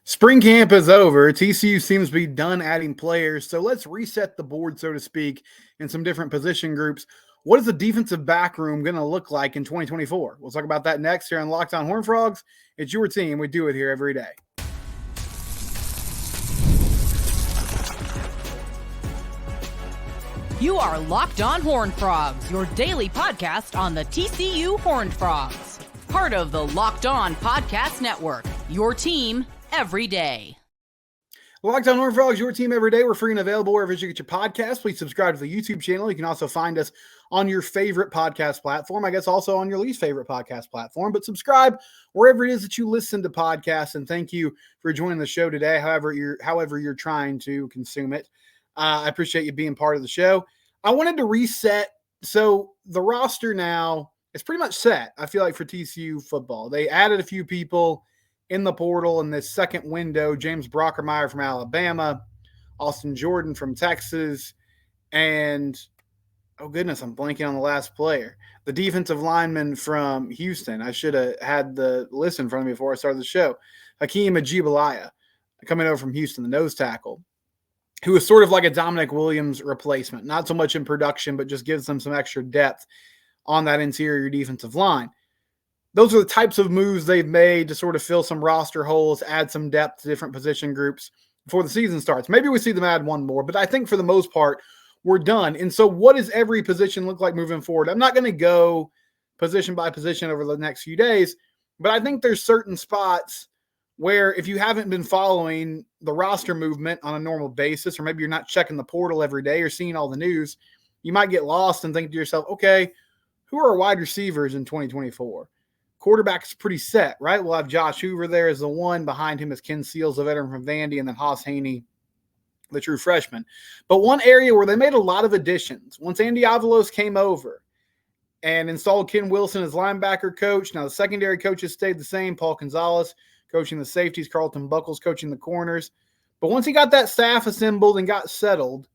Spring camp is over. TCU seems to be done adding players. So let's reset the board, so to speak, in some different position groups. What is the defensive back room going to look like in 2024? We'll talk about that next here on Locked On Horned Frogs. It's your team. We do it here every day. You are Locked On Horned Frogs, your daily podcast on the TCU Horned Frogs. Part of the Locked On Podcast Network, your team every day. Locked On Horned Frogs, your team every day. We're free and available wherever you get your podcasts. Please subscribe to the YouTube channel. You can also find us on your favorite podcast platform. I guess also on your least favorite podcast platform. But subscribe wherever it is that you listen to podcasts. And thank you for joining the show today, however you're trying to consume it. I appreciate you being part of the show. I wanted to reset. So the roster now is pretty much set, I feel like, for TCU football. They added a few people in the portal in this second window. James Brockermeyer from Alabama, Austin Jordan from Texas, and, oh goodness, I'm blanking on the last player. The defensive lineman from Houston. I should have had the list in front of me before I started the show. Hakeem Ajibalaya, coming over from Houston, the nose tackle, who is sort of like a Dominic Williams replacement. Not so much in production, but just gives them some extra depth on that interior defensive line. Those are the types of moves they've made to sort of fill some roster holes, add some depth to different position groups before the season starts. Maybe we see them add one more, but I think for the most part, we're done. And so what does every position look like moving forward? I'm not going to go position by position over the next few days, but I think there's certain spots where if you haven't been following the roster movement on a normal basis, or maybe you're not checking the portal every day or seeing all the news, you might get lost and think to yourself, okay, who are our wide receivers in 2024? Quarterback is pretty set, right? We'll have Josh Hoover there as the one. Behind him is Ken Seals, the veteran from Vandy, and then Haas Haney, the true freshman. But one area where they made a lot of additions, once Andy Avalos came over and installed Ken Wilson as linebacker coach, now the secondary coaches stayed the same. Paul Gonzalez coaching the safeties, Carlton Buckles coaching the corners. But once he got that staff assembled and got settled,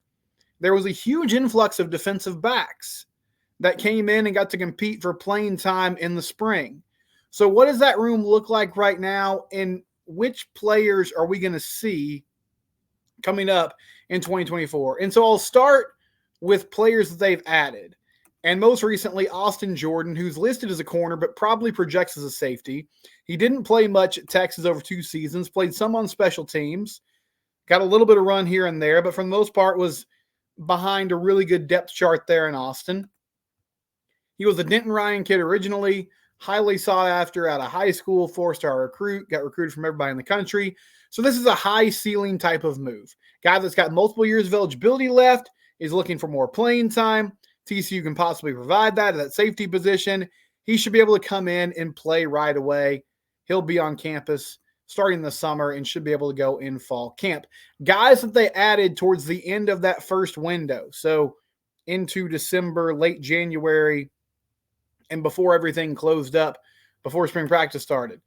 there was a huge influx of defensive backs that came in and got to compete for playing time in the spring. So what does that room look like right now, and which players are we going to see coming up in 2024? And so I'll start with players that they've added. And most recently, Austin Jordan, who's listed as a corner but probably projects as a safety. He didn't play much at Texas over 2 seasons, played some on special teams, got a little bit of run here and there, but for the most part was behind a really good depth chart there in Austin. He was a Denton Ryan kid originally, highly sought after out of high school, 4-star recruit, got recruited from everybody in the country. So this is a high ceiling type of move. Guy that's got multiple years of eligibility left, is looking for more playing time. TCU can possibly provide that at that safety position. He should be able to come in and play right away. He'll be on campus starting the summer and should be able to go in fall camp. Guys that they added towards the end of that first window, so into December, late January, and before everything closed up, before spring practice started.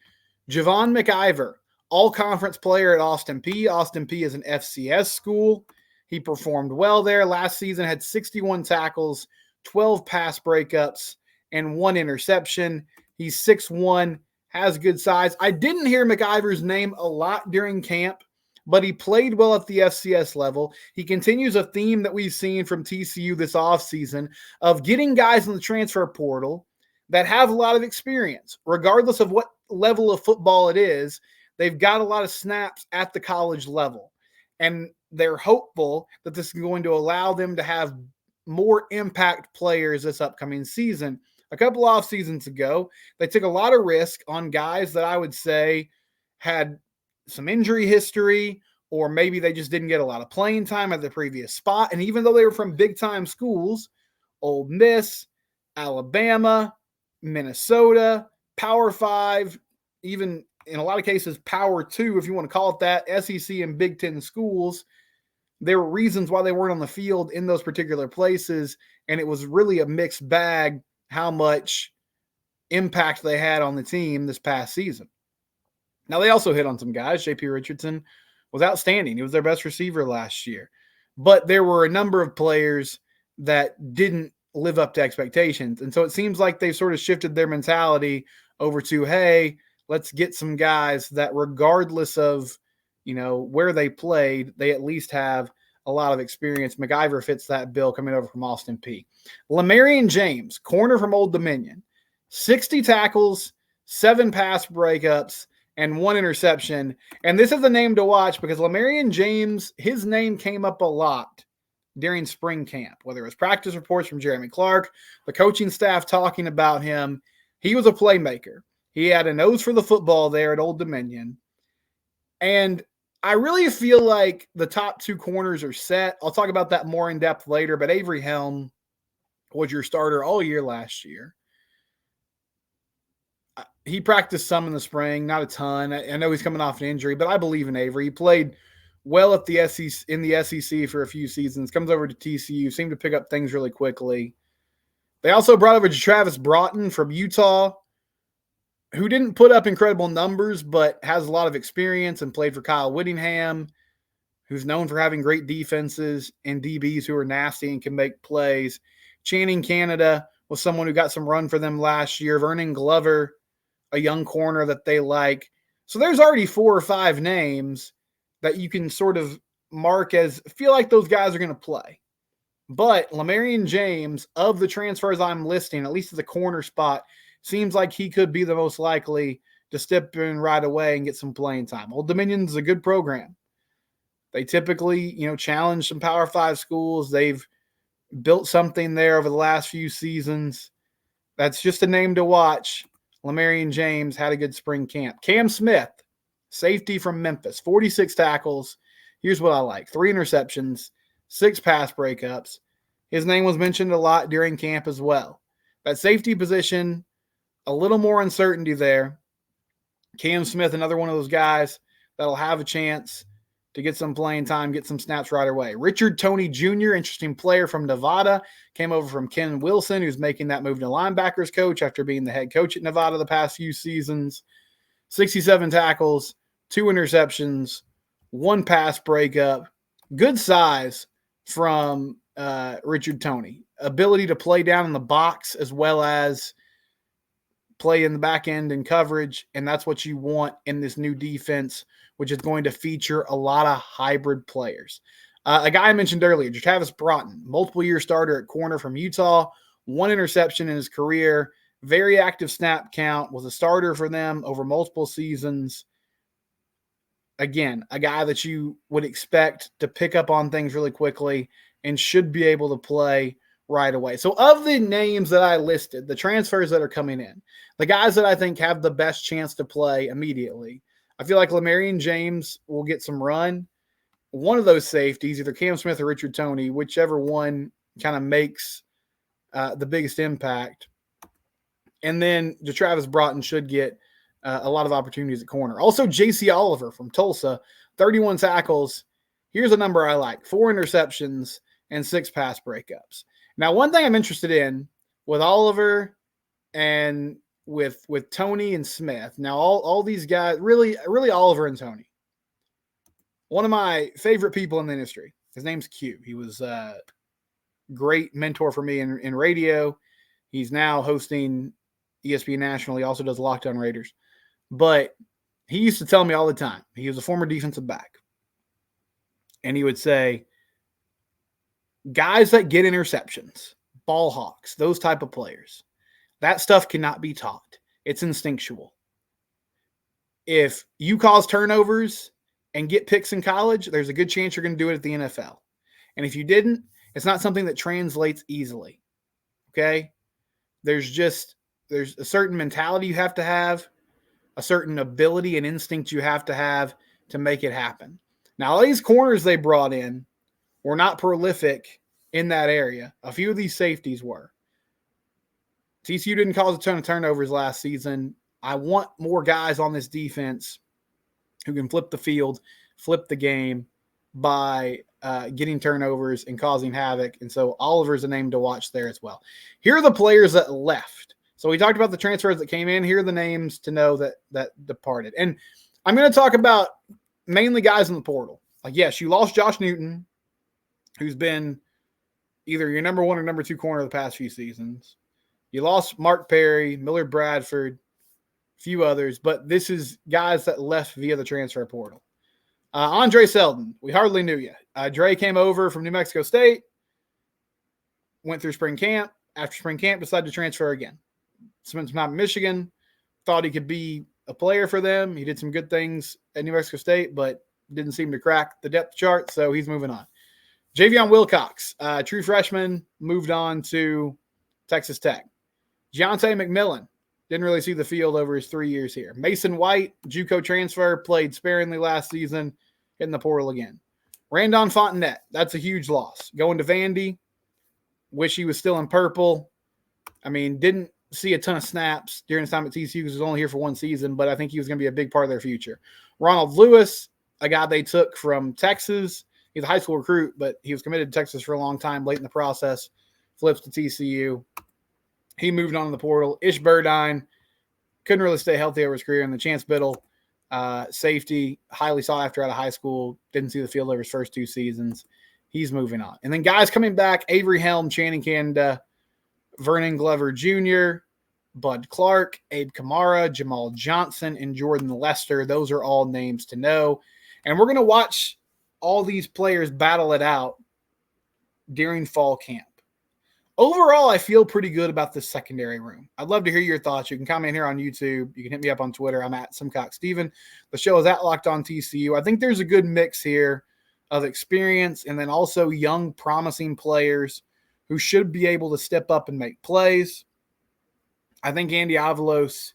Javon McIver, all-conference player at Austin Peay. Austin Peay is an FCS school. He performed well there. Last season had 61 tackles, 12 pass breakups, and 1 interception. He's 6'1", has good size. I didn't hear McIver's name a lot during camp, but he played well at the FCS level. He continues a theme that we've seen from TCU this offseason of getting guys in the transfer portal that have a lot of experience. Regardless of what level of football it is, they've got a lot of snaps at the college level. And they're hopeful that this is going to allow them to have more impact players this upcoming season. A couple off seasons ago, they took a lot of risk on guys that I would say had some injury history, or maybe they just didn't get a lot of playing time at the previous spot. And even though they were from big-time schools, Ole Miss, Alabama, Minnesota, Power 5, even in a lot of cases Power 2, if you want to call it that, SEC and Big Ten schools, there were reasons why they weren't on the field in those particular places, and it was really a mixed bag how much impact they had on the team this past season. Now, they also hit on some guys. J.P. Richardson was outstanding. He was their best receiver last year. But there were a number of players that didn't live up to expectations. And so it seems like they've sort of shifted their mentality over to, hey, let's get some guys that regardless of where they played, they at least have a lot of experience. MacIver fits that bill coming over from Austin Peay. Lamarian James, corner from Old Dominion, 60 tackles, 7 pass breakups, and 1 interception. And this is a name to watch because Lamarian James, his name came up a lot during spring camp, whether it was practice reports from Jeremy Clark, the coaching staff talking about him. He was a playmaker. He had a nose for the football there at Old Dominion. And I really feel like the top 2 corners are set. I'll talk about that more in depth later, but Avery Helm was your starter all year last year. He practiced some in the spring, not a ton. I know he's coming off an injury, but I believe in Avery. He played well at the SEC, in the SEC for a few seasons, comes over to TCU, seemed to pick up things really quickly. They also brought over Travis Broughton from Utah, who didn't put up incredible numbers, but has a lot of experience and played for Kyle Whittingham, who's known for having great defenses and DBs who are nasty and can make plays. Channing Canada was someone who got some run for them last year. Vernon Glover, a young corner that they like. So there's already 4 or 5 names that you can sort of mark as feel like those guys are going to play. But Lamarian James, of the transfers I'm listing, at least at the corner spot, seems like he could be the most likely to step in right away and get some playing time. Old Dominion's a good program. They typically, challenge some Power 5 schools. They've built something there over the last few seasons. That's just a name to watch. Lamarian James had a good spring camp. Cam Smith, safety from Memphis, 46 tackles. Here's what I like. 3 interceptions, 6 pass breakups. His name was mentioned a lot during camp as well. That safety position, a little more uncertainty there. Cam Smith, another one of those guys that'll have a chance to get some playing time, get some snaps right away. Richard Toney Jr., interesting player from Nevada, came over from Ken Wilson, who's making that move to linebackers coach after being the head coach at Nevada the past few seasons. 67 tackles, 2 interceptions, 1 pass breakup. Good size from Richard Toney. Ability to play down in the box as well as play in the back end and coverage, and that's what you want in this new defense, which is going to feature a lot of hybrid players. A guy I mentioned earlier, Travis Broughton, multiple-year starter at corner from Utah, 1 interception in his career, very active snap count, was a starter for them over multiple seasons. Again, a guy that you would expect to pick up on things really quickly and should be able to play right away. So of the names that I listed, the transfers that are coming in, the guys that I think have the best chance to play immediately, I feel like Lamarian James will get some run. One of those safeties, either Cam Smith or Richard Toney, whichever one kind of makes the biggest impact. And then Travis Broughton should get a lot of opportunities at corner. Also, J.C. Oliver from Tulsa, 31 tackles. Here's a number I like, 4 interceptions and 6 pass breakups. Now, one thing I'm interested in with Oliver and with Toney and Smith, now all these guys, really Oliver and Toney. One of my favorite people in the industry, his name's Q. He was a great mentor for me in radio. He's now hosting ESPN National. He also does Locked On Raiders. But he used to tell me all the time, he was a former defensive back. And he would say, guys that get interceptions, ball hawks, those type of players, that stuff cannot be taught. It's instinctual. If you cause turnovers and get picks in college, there's a good chance you're going to do it at the NFL. And if you didn't, it's not something that translates easily. Okay? There's a certain mentality you have to have, a certain ability and instinct you have to make it happen. Now, all these corners they brought in were not prolific in that area. A few of these safeties were. TCU didn't cause a ton of turnovers last season. I want more guys on this defense who can flip the field, flip the game by getting turnovers and causing havoc. And so Oliver's a name to watch there as well. Here are the players that left. So we talked about the transfers that came in. Here are the names to know that departed. And I'm going to talk about mainly guys in the portal. Like, yes, you lost Josh Newton, who's been either your number 1 or number 2 corner the past few seasons. You lost Mark Perry, Millard Bradford, a few others, but this is guys that left via the transfer portal. Andre Selden, we hardly knew you. Dre came over from New Mexico State, went through spring camp. After spring camp, decided to transfer again. Spent some time in Michigan, thought he could be a player for them. He did some good things at New Mexico State, but didn't seem to crack the depth chart, so he's moving on. Javion Wilcox, true freshman, moved on to Texas Tech. Giante McMillan, didn't really see the field over his 3 years here. Mason White, JUCO transfer, played sparingly last season, in the portal again. Randon Fontenette, that's a huge loss. Going to Vandy, wish he was still in purple. I mean, didn't see a ton of snaps during his time at TCU because he was only here for one season, but I think he was going to be a big part of their future. Ronald Lewis, a guy they took from Texas. He's a high school recruit, but he was committed to Texas for a long time. Late in the process, flips to TCU. He moved on in the portal. Ish Burdine couldn't really stay healthy over his career. And the Chance Biddle, safety, highly sought after out of high school, didn't see the field over his first 2 seasons. He's moving on. And then guys coming back, Avery Helm, Channing Canada, Vernon Glover Jr., Bud Clark, Abe Kamara, Jamal Johnson, and Jordan Lester. Those are all names to know. And we're going to watch all these players battle it out during fall camp. Overall, I feel pretty good about this secondary room. I'd love to hear your thoughts. You can comment here on YouTube. You can hit me up on Twitter. I'm at SimcockSteven. The show is at Locked On TCU. I think there's a good mix here of experience and then also young, promising players who should be able to step up and make plays. I think Andy Avalos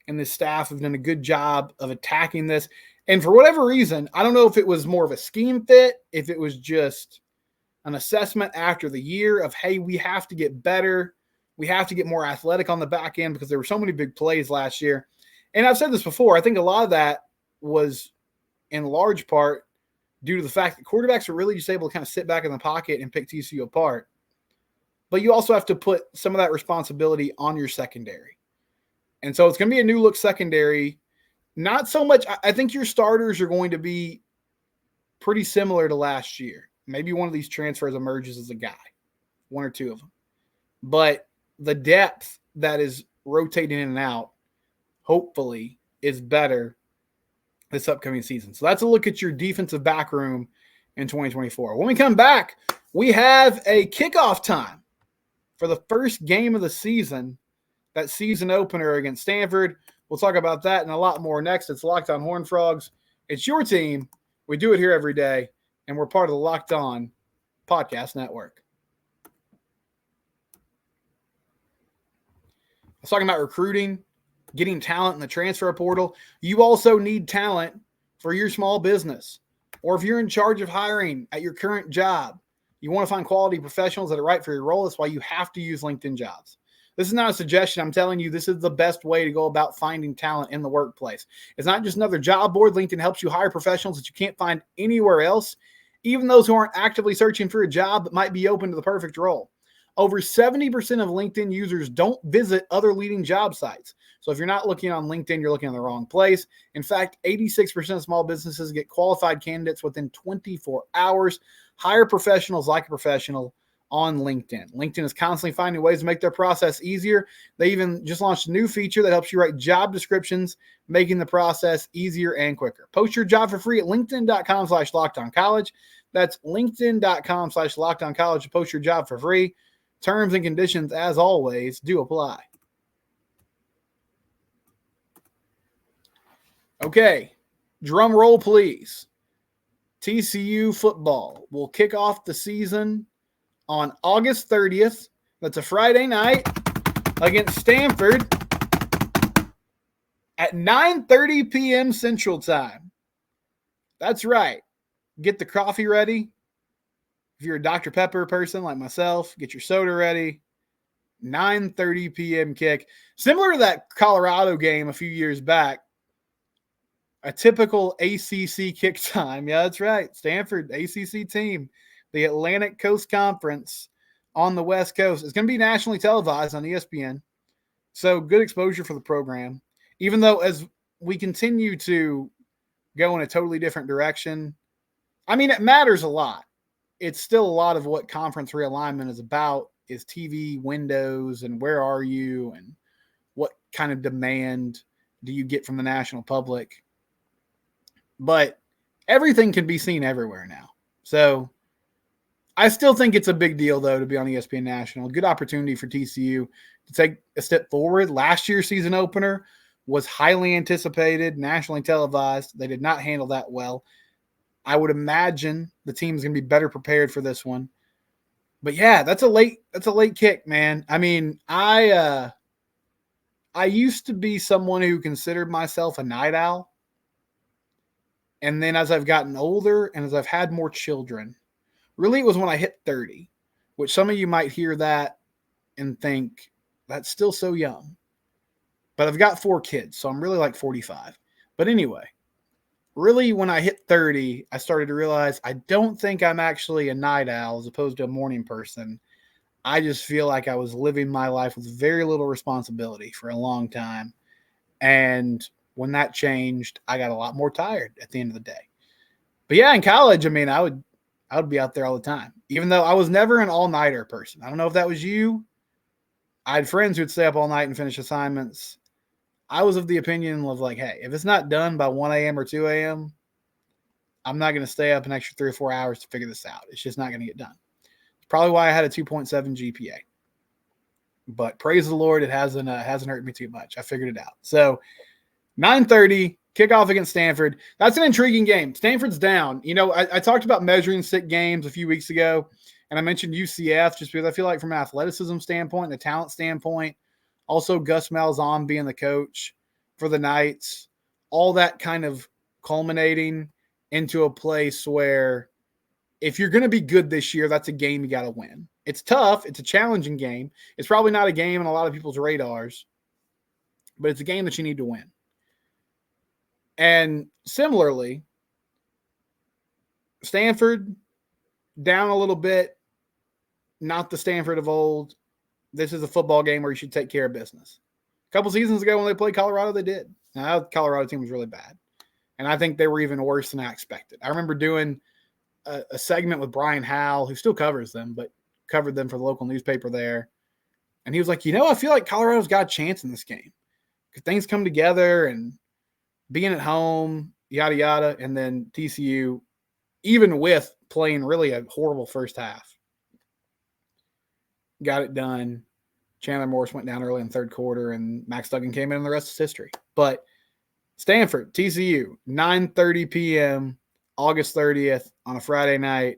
and the staff have done a good job of attacking this. And for whatever reason, I don't know if it was more of a scheme fit, if it was just an assessment after the year of, hey, we have to get better. We have to get more athletic on the back end because there were so many big plays last year. And I've said this before. I think a lot of that was in large part due to the fact that quarterbacks are really just able to kind of sit back in the pocket and pick TCU apart. But you also have to put some of that responsibility on your secondary. And so it's going to be a new look secondary. Not so much. I think your starters are going to be pretty similar to last year. Maybe one of these transfers emerges as a guy, 1 or 2 of them. But the depth that is rotating in and out, hopefully, is better this upcoming season. So that's a look at your defensive back room in 2024. When we come back, we have a kickoff time for the first game of the season, that season opener against Stanford. We'll talk about that and a lot more next. It's Locked On Horned Frogs. It's your team. We do it here every day, and we're part of the Locked On Podcast Network. I was talking about recruiting, getting talent in the transfer portal. You also need talent for your small business. Or if you're in charge of hiring at your current job, you want to find quality professionals that are right for your role. That's why you have to use LinkedIn Jobs. This is not a suggestion. I'm telling you, this is the best way to go about finding talent in the workplace. It's not just another job board. LinkedIn helps you hire professionals that you can't find anywhere else, even those who aren't actively searching for a job but might be open to the perfect role. Over 70% of LinkedIn users don't visit other leading job sites. So if you're not looking on LinkedIn, you're looking in the wrong place. In fact, 86% of small businesses get qualified candidates within 24 hours. Hire professionals like a professional on LinkedIn. LinkedIn is constantly finding ways to make their process easier. They even just launched a new feature that helps you write job descriptions, making the process easier and quicker. Post your job for free at linkedin.com/lockedoncollege. That's linkedin.com/lockedoncollege to post your job for free. Terms and conditions, as always, do apply. Okay, drum roll, please. TCU football will kick off the season on August 30th. That's a Friday night against Stanford at 9:30 p.m. Central Time. That's right. Get the coffee ready. If you're a Dr. Pepper person like myself, get your soda ready. 9:30 p.m. kick. Similar to that Colorado game a few years back. A typical ACC kick time. Yeah, that's right. Stanford, ACC team. The Atlantic Coast Conference on the West Coast. It's going to be nationally televised on ESPN. So good exposure for the program. Even though as we continue to go in a totally different direction, I mean, it matters a lot. It's still a lot of what conference realignment is about is TV windows and where are you and what kind of demand do you get from the national public. But everything can be seen everywhere now. So I still think it's a big deal, though, to be on ESPN National. Good opportunity for TCU to take a step forward. Last year's season opener was highly anticipated, nationally televised. They did not handle that well. I would imagine the team's going to be better prepared for this one. But yeah, that's a late kick, man. I mean, I used to be someone who considered myself a night owl. And then as I've gotten older and as I've had more children, really it was when I hit 30, which some of you might hear that and think that's still so young. But I've got 4 kids, so I'm really like 45. But anyway, really when I hit 30, I started to realize I don't think I'm actually a night owl as opposed to a morning person. I just feel like I was living my life with very little responsibility for a long time. And when that changed, I got a lot more tired at the end of the day. But yeah, in college, I mean, I would be out there all the time, even though I was never an all-nighter person. I don't know if that was you. I had friends who would stay up all night and finish assignments. I was of the opinion of like, hey, if it's not done by 1 a.m. or 2 a.m., I'm not going to stay up an extra 3 or 4 hours to figure this out. It's just not going to get done. It's probably why I had a 2.7 GPA. But praise the Lord, it hasn't hurt me too much. I figured it out. So 9:30, kickoff against Stanford. That's an intriguing game. Stanford's down. You know, I talked about measuring stick games a few weeks ago, and I mentioned UCF just because I feel like from an athleticism standpoint and a talent standpoint, also Gus Malzahn being the coach for the Knights, all that kind of culminating into a place where if you're going to be good this year, that's a game you got to win. It's tough. It's a challenging game. It's probably not a game on a lot of people's radars, but it's a game that you need to win. And similarly, Stanford down a little bit, not the Stanford of old. This is a football game where you should take care of business. A couple seasons ago when they played Colorado, they did. Now, the Colorado team was really bad. And I think they were even worse than I expected. I remember doing a segment with Brian Howell, who still covers them, but covered them for the local newspaper there. And he was like, I feel like Colorado's got a chance in this game. Because things come together and being at home, yada, yada. And then TCU, even with playing really a horrible first half, got it done. Chandler Morris went down early in the third quarter, and Max Duggan came in, and the rest is history. But Stanford, TCU, 9:30 p.m., August 30th on a Friday night.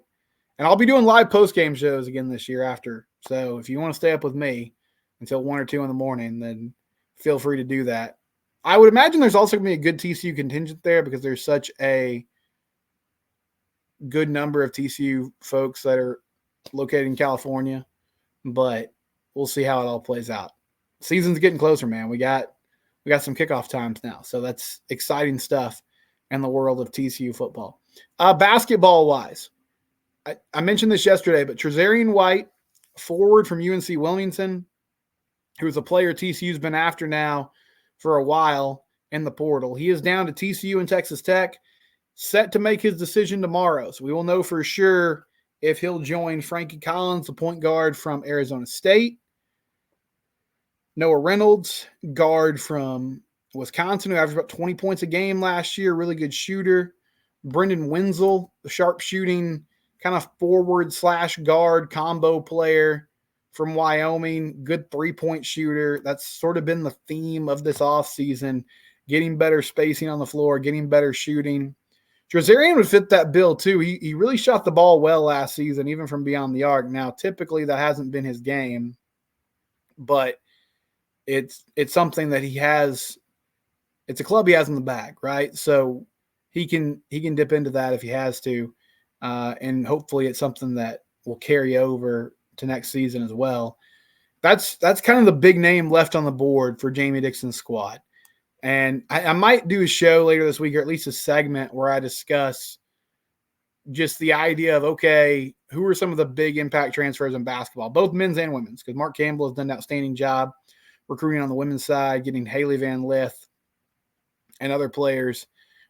And I'll be doing live post-game shows again this year after. So if you want to stay up with me until 1 or 2 in the morning, then feel free to do that. I would imagine there's also going to be a good TCU contingent there because there's such a good number of TCU folks that are located in California. But we'll see how it all plays out. Season's getting closer, man. We got some kickoff times now. So that's exciting stuff in the world of TCU football. Basketball-wise, I mentioned this yesterday, but Trezarian White, forward from UNC Wilmington, who is a player TCU's been after now for a while in the portal. He is down to TCU and Texas Tech, set to make his decision tomorrow. So we will know for sure if he'll join Frankie Collins, the point guard from Arizona State. Noah Reynolds, guard from Wisconsin, who averaged about 20 points a game last year, really good shooter. Brendan Wenzel, the sharpshooting kind of forward/guard combo player from Wyoming, good three-point shooter. That's sort of been the theme of this offseason, getting better spacing on the floor, getting better shooting. Trezarian would fit that bill too. He really shot the ball well last season, even from beyond the arc. Now, typically that hasn't been his game, but it's something that he has. It's a club he has in the bag, right? So he can dip into that if he has to, and hopefully it's something that will carry over to next season as well. That's kind of the big name left on the board for Jamie Dixon's squad. And I might do a show later this week, or at least a segment where I discuss just the idea of, okay, who are some of the big impact transfers in basketball, both men's and women's, because Mark Campbell has done an outstanding job recruiting on the women's side, getting Haley Van Lith and other players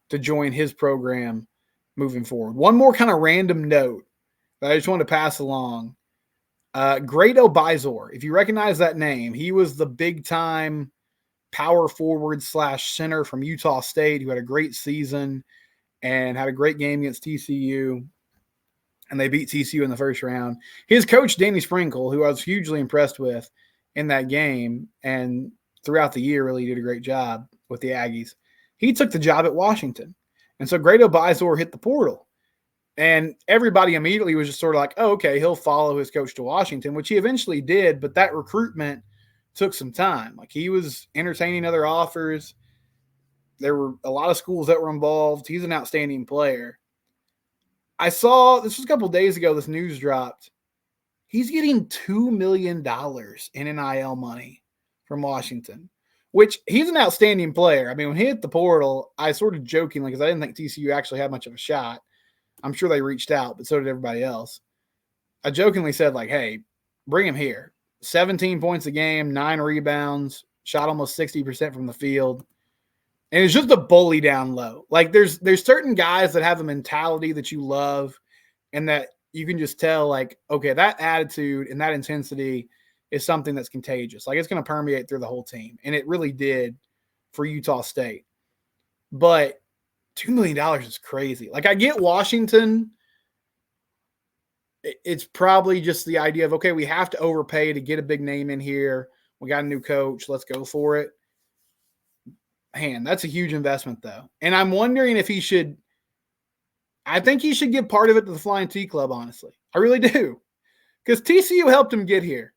to join his program moving forward. One more kind of random note that I just wanted to pass along. Grado Bizor, if you recognize that name, he was the big-time power forward/center from Utah State who had a great season and had a great game against TCU, and they beat TCU in the first round. His coach, Danny Sprinkle, who I was hugely impressed with in that game and throughout the year, really did a great job with the Aggies. He took the job at Washington. And so Grado Bizor hit the portal. And everybody immediately was just sort of like, oh, okay, he'll follow his coach to Washington, which he eventually did, but that recruitment took some time. Like, he was entertaining other offers. There were a lot of schools that were involved. He's an outstanding player. I saw, this was a couple of days ago, this news dropped. He's getting $2 million in NIL money from Washington, which he's an outstanding player. I mean, when he hit the portal, I sort of jokingly, because I didn't think TCU actually had much of a shot. I'm sure they reached out, but so did everybody else. I jokingly said, like, hey, bring him here. 17 points a game, 9 rebounds, shot almost 60% from the field. And it's just a bully down low. Like, there's certain guys that have a mentality that you love and that you can just tell, like, okay, that attitude and that intensity is something that's contagious. Like, it's going to permeate through the whole team. And it really did for Utah State. But $2 million is crazy. Like, I get Washington. It's probably just the idea of, okay, we have to overpay to get a big name in here. We got a new coach. Let's go for it. Man, that's a huge investment, though. And I'm wondering if he should – I think he should give part of it to the Flying T Club, honestly. I really do. Because TCU helped him get here.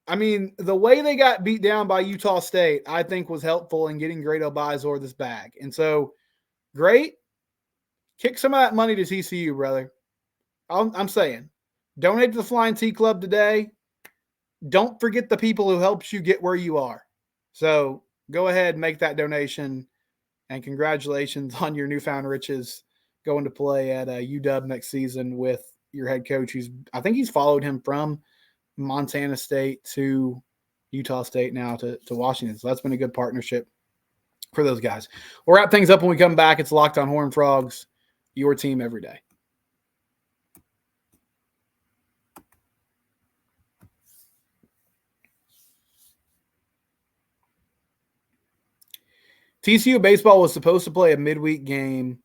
I mean, the way they got beat down by Utah State, I think, was helpful in getting Grado Bizor this bag. And so, great. Kick some of that money to TCU, brother. I'm saying. Donate to the Flying T Club today. Don't forget the people who helped you get where you are. So, go ahead and make that donation. And congratulations on your newfound riches going to play at UW next season with your head coach. I think he's followed him from Montana State to Utah State now to Washington. So that's been a good partnership for those guys. We'll wrap things up when we come back. It's Locked on Horned Frogs, your team every day. TCU baseball was supposed to play a midweek game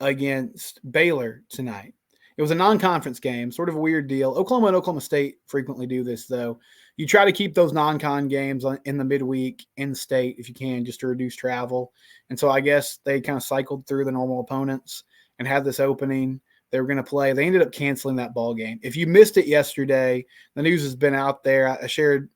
against Baylor tonight. It was a non-conference game, sort of a weird deal. Oklahoma and Oklahoma State frequently do this, though. You try to keep those non-con games in the midweek in state if you can, just to reduce travel. And so I guess they kind of cycled through the normal opponents and had this opening. They were going to play. They ended up canceling that ball game. If you missed it yesterday, the news has been out there. I shared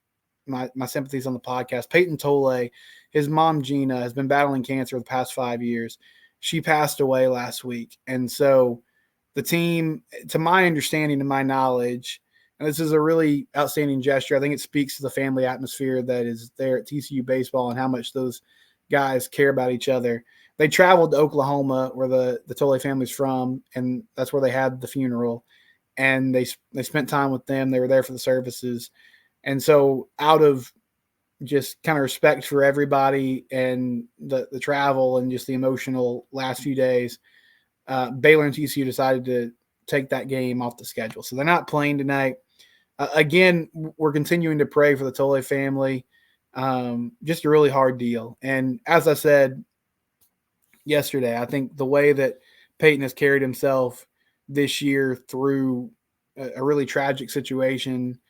my sympathies on the podcast. Peyton Tolle, his mom, Gina, has been battling cancer the past 5 years. She passed away last week. And so the team, to my understanding and my knowledge, and this is a really outstanding gesture, I think it speaks to the family atmosphere that is there at TCU baseball and how much those guys care about each other. They traveled to Oklahoma, where the Tolle family's from, and that's where they had the funeral. And they spent time with them. They were there for the services. And so out of just kind of respect for everybody and the travel and just the emotional last few days, Baylor and TCU decided to take that game off the schedule. So they're not playing tonight. Again, we're continuing to pray for the Tolle family. Just a really hard deal. And as I said yesterday, I think the way that Peyton has carried himself this year through a really tragic situation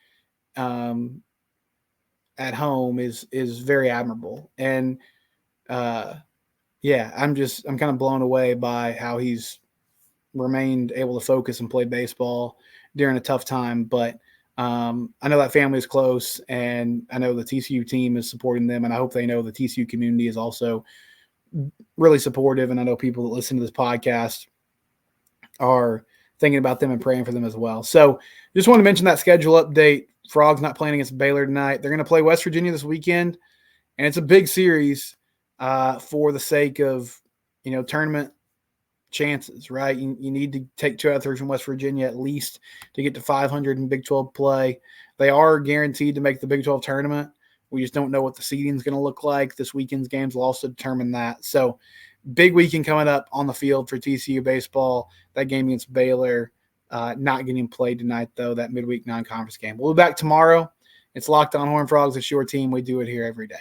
at home is very admirable. And I'm kind of blown away by how he's remained able to focus and play baseball during a tough time. But I know that family is close, and I know the TCU team is supporting them, and I hope they know the TCU community is also really supportive. And I know people that listen to this podcast are thinking about them and praying for them as well. So just want to mention that schedule update. Frogs not playing against Baylor tonight. They're going to play West Virginia this weekend, and it's a big series for the sake of, tournament chances, right? You need to take 2 out of 3 from West Virginia at least to get to 500 in Big 12 play. They are guaranteed to make the Big 12 tournament. We just don't know what the seeding is going to look like. This weekend's games will also determine that. So big weekend coming up on the field for TCU baseball. That game against Baylor, not getting played tonight, though, that midweek non-conference game. We'll be back tomorrow. It's Locked on Horned Frogs. It's your team. We do it here every day.